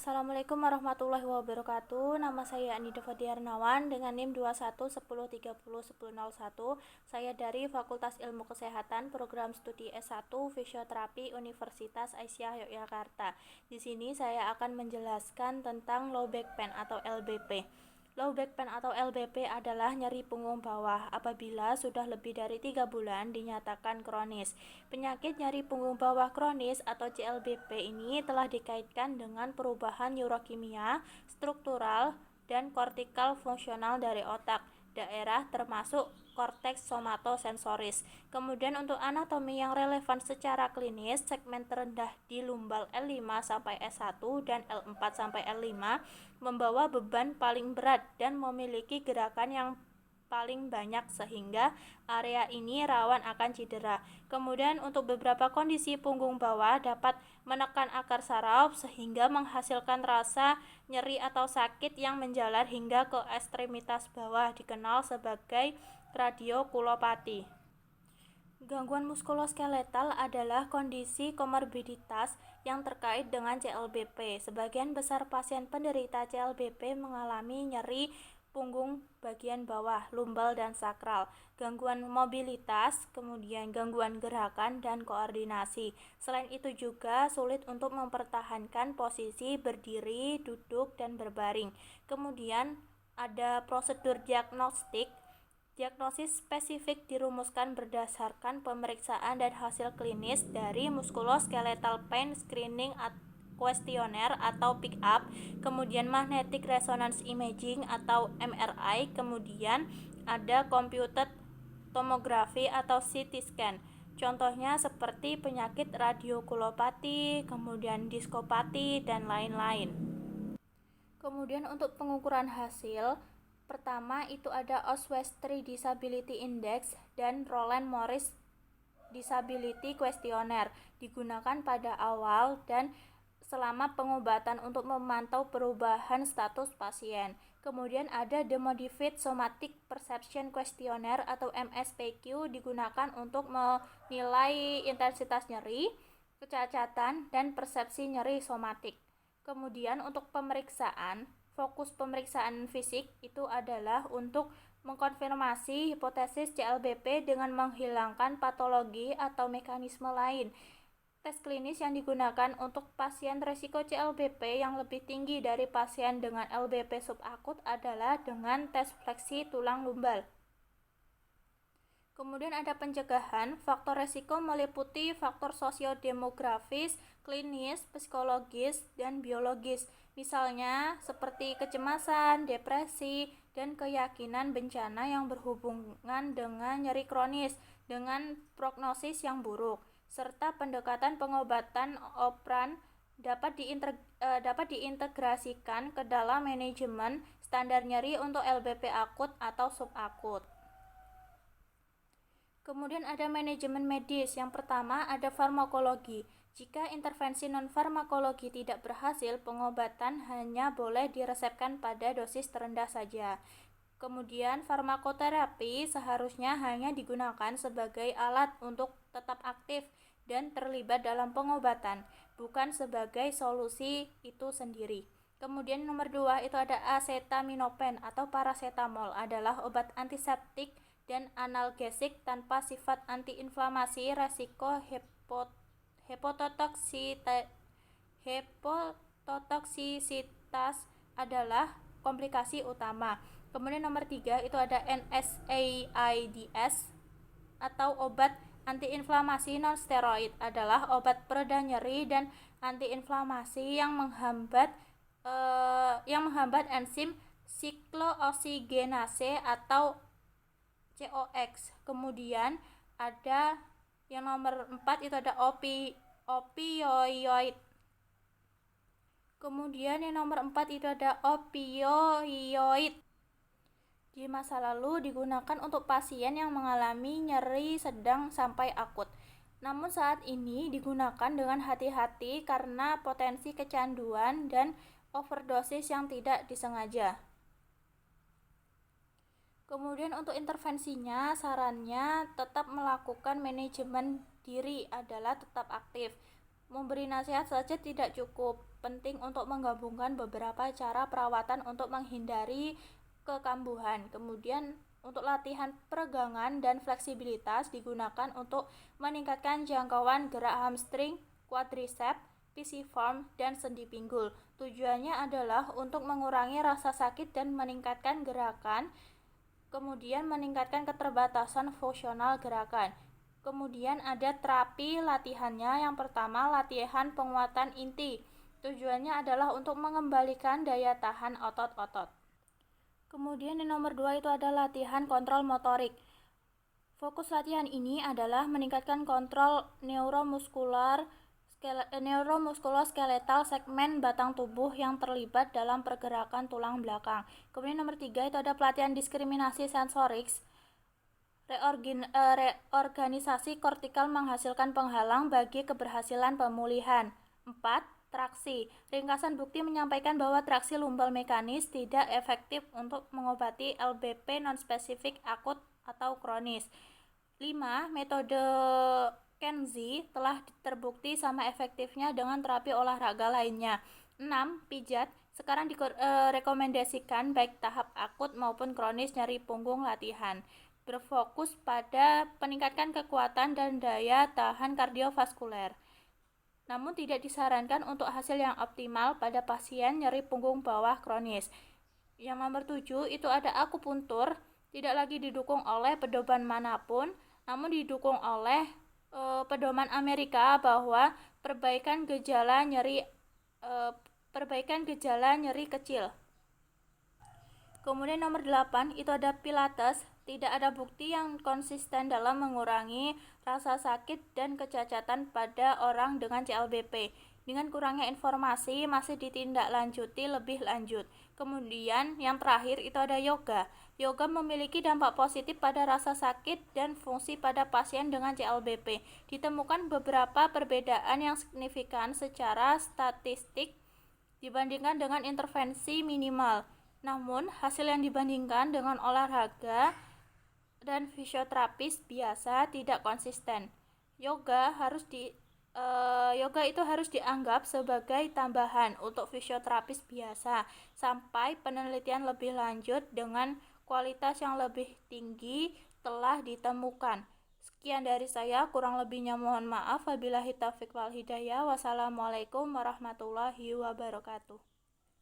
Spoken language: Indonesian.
Assalamualaikum warahmatullahi wabarakatuh. Nama saya Anida Fadiarnawan dengan NIM 2110301001. Saya dari Fakultas Ilmu Kesehatan Program Studi S1 Fisioterapi Universitas Aisyah Yogyakarta. Di sini saya akan menjelaskan tentang low back pain atau LBP. Low back pain atau LBP adalah nyeri punggung bawah apabila sudah lebih dari 3 bulan dinyatakan kronis. Penyakit nyeri punggung bawah kronis atau CLBP ini telah dikaitkan dengan perubahan neurokimia, struktural, dan kortikal fungsional dari otak, daerah termasuk korteks somatosensoris. Kemudian untuk anatomi yang relevan secara klinis, segmen terendah di lumbal L5 sampai S1 dan L4 sampai L5 membawa beban paling berat dan memiliki gerakan yang paling banyak sehingga area ini rawan akan cedera. Kemudian untuk beberapa kondisi punggung bawah dapat menekan akar saraf sehingga menghasilkan rasa nyeri atau sakit yang menjalar hingga ke ekstremitas bawah dikenal sebagai radiokulopati. Gangguan muskuloskeletal adalah kondisi komorbiditas yang terkait dengan CLBP. Sebagian besar pasien penderita CLBP mengalami nyeri punggung bagian bawah, lumbal dan sakral, gangguan mobilitas, kemudian gangguan gerakan dan koordinasi. Selain itu juga sulit untuk mempertahankan posisi berdiri, duduk, dan berbaring. Kemudian ada prosedur diagnostik. Diagnosis spesifik dirumuskan berdasarkan pemeriksaan dan hasil klinis dari Musculoskeletal Pain Screening Questionnaire atau PICK-UP, kemudian Magnetic Resonance Imaging atau MRI, kemudian ada Computed Tomography atau CT scan. Contohnya seperti penyakit radiokulopati, kemudian diskopati, dan lain-lain. Kemudian untuk pengukuran hasil, pertama itu ada Oswestry Disability Index dan Roland Morris Disability Questionnaire digunakan pada awal dan selama pengobatan untuk memantau perubahan status pasien. Kemudian ada The Modified Somatic Perception Questionnaire atau MSPQ digunakan untuk menilai intensitas nyeri, kecacatan, dan persepsi nyeri somatik. Kemudian untuk pemeriksaan, fokus pemeriksaan fisik itu adalah untuk mengkonfirmasi hipotesis CLBP dengan menghilangkan patologi atau mekanisme lain. Tes klinis yang digunakan untuk pasien risiko CLBP yang lebih tinggi dari pasien dengan LBP subakut adalah dengan tes fleksi tulang lumbal. Kemudian ada pencegahan. Faktor risiko meliputi faktor sosiodemografis, klinis, psikologis, dan biologis. Misalnya seperti kecemasan, depresi, dan keyakinan bencana yang berhubungan dengan nyeri kronis dengan prognosis yang buruk, serta pendekatan pengobatan operan dapat diintegrasikan ke dalam manajemen standar nyeri untuk LBP akut atau subakut. Kemudian ada manajemen medis. Yang pertama ada farmakologi. Jika intervensi non-farmakologi tidak berhasil, pengobatan hanya boleh diresepkan pada dosis terendah saja. Kemudian farmakoterapi seharusnya hanya digunakan sebagai alat untuk tetap aktif dan terlibat dalam pengobatan, bukan sebagai solusi itu sendiri. Kemudian nomor 2 itu ada acetaminophen atau paracetamol, adalah obat antiseptik dan analgesik tanpa sifat antiinflamasi. Resiko hepatotoksisitas adalah komplikasi utama. Kemudian nomor 3 itu ada NSAIDs atau obat antiinflamasi non-steroid, adalah obat pereda nyeri dan antiinflamasi yang menghambat enzim siklooksinase atau COX. Kemudian ada yang nomor 4 itu ada opioid. Kemudian yang nomor 4 itu ada opioid. Di masa lalu digunakan untuk pasien yang mengalami nyeri sedang sampai akut. Namun saat ini digunakan dengan hati-hati karena potensi kecanduan dan overdosis yang tidak disengaja. Kemudian untuk intervensinya, sarannya tetap melakukan manajemen diri, adalah tetap aktif. Memberi nasihat saja tidak cukup, penting untuk menggabungkan beberapa cara perawatan untuk menghindari kekambuhan. Kemudian untuk latihan peregangan dan fleksibilitas digunakan untuk meningkatkan jangkauan gerak hamstring, quadriceps, pisiform, dan sendi pinggul. Tujuannya adalah untuk mengurangi rasa sakit dan meningkatkan gerakan, kemudian meningkatkan keterbatasan fungsional gerakan. Kemudian ada terapi latihannya. Yang pertama, latihan penguatan inti. Tujuannya adalah untuk mengembalikan daya tahan otot-otot. Kemudian yang nomor 2 itu ada latihan kontrol motorik. Fokus latihan ini adalah meningkatkan kontrol neuromuskuloskeletal segmen batang tubuh yang terlibat dalam pergerakan tulang belakang. Kemudian nomor 3 itu ada pelatihan diskriminasi sensorik. Reorganisasi kortikal menghasilkan penghalang bagi keberhasilan pemulihan. 4. Traksi. Ringkasan bukti menyampaikan bahwa traksi lumbal mekanis tidak efektif untuk mengobati LBP non-spesifik akut atau kronis. 5. Metode Kenzie telah terbukti sama efektifnya dengan terapi olahraga lainnya. 6. Pijat. Sekarang direkomendasikan baik tahap akut maupun kronis nyeri punggung latihan. Berfokus pada peningkatan kekuatan dan daya tahan kardiovaskuler. Namun tidak disarankan untuk hasil yang optimal pada pasien nyeri punggung bawah kronis. Yang nomor 7 itu ada akupuntur, tidak lagi didukung oleh pedoman manapun, namun didukung oleh pedoman Amerika bahwa perbaikan gejala nyeri kecil. Kemudian nomor 8 itu ada pilates. Tidak ada bukti yang konsisten dalam mengurangi rasa sakit dan kecacatan pada orang dengan CLBP. Dengan kurangnya informasi masih ditindaklanjuti lebih lanjut. Kemudian yang terakhir itu ada yoga. Yoga memiliki dampak positif pada rasa sakit dan fungsi pada pasien dengan CLBP. Ditemukan beberapa perbedaan yang signifikan secara statistik dibandingkan dengan intervensi minimal. Namun, hasil yang dibandingkan dengan olahraga dan fisioterapis biasa tidak konsisten. Yoga itu harus dianggap sebagai tambahan untuk fisioterapis biasa sampai penelitian lebih lanjut dengan kualitas yang lebih tinggi telah ditemukan. Sekian dari saya, kurang lebihnya mohon maaf. Wabillahi taufiq wal hidayah. Wassalamualaikum warahmatullahi wabarakatuh.